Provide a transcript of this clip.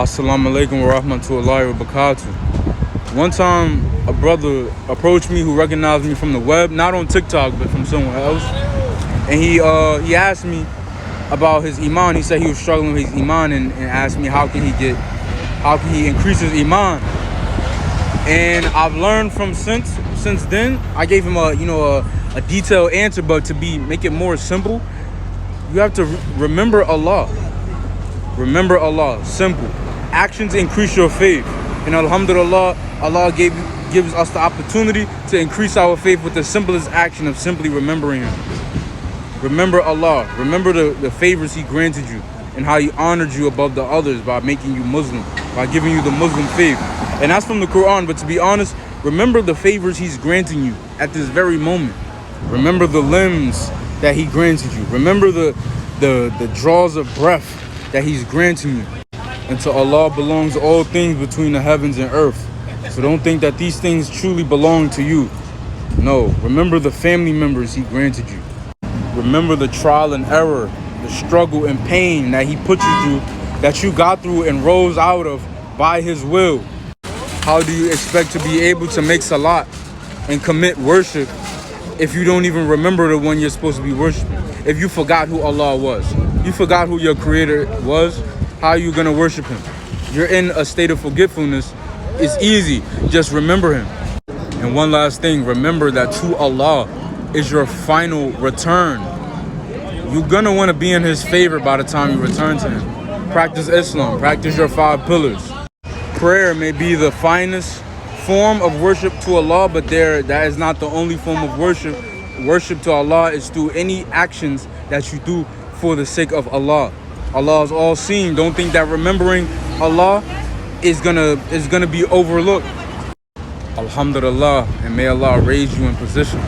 Assalamu alaikum wa rahmatullahi wa barakatuh. One time, a brother approached me who recognized me from the web, not on TikTok, but from somewhere else. And he asked me about his Iman. He said he was struggling with his Iman and asked me how can he increase his Iman. And I've learned from since then. I gave him a detailed answer, but to make it more simple, you have to remember Allah. Remember Allah. Simple. Actions increase your faith. And alhamdulillah, Allah gives us the opportunity to increase our faith with the simplest action of simply remembering Him. Remember Allah. Remember the favors He granted you and how He honored you above the others by making you Muslim, by giving you the Muslim faith. And that's from the Quran. But to be honest, remember the favors He's granting you at this very moment. Remember the limbs that He granted you. Remember the draws of breath that He's granting you. And to Allah belongs all things between the heavens and earth. So don't think that these things truly belong to you. No, remember the family members He granted you. Remember the trial and error, the struggle and pain that He put you through, that you got through and rose out of by His will. How do you expect to be able to make salat and commit worship if you don't even remember the one you're supposed to be worshiping? If you forgot who Allah was, you forgot who your creator was, how are you going to worship Him? You're in a state of forgetfulness. It's easy. Just remember Him. And one last thing, remember that to Allah is your final return. You're going to want to be in His favor by the time you return to Him. Practice Islam. Practice your 5 pillars. Prayer may be the finest form of worship to Allah, but that is not the only form of worship. Worship to Allah is through any actions that you do for the sake of Allah. Allah is all seeing. Don't think that remembering Allah is gonna be overlooked. Alhamdulillah, and may Allah raise you in position.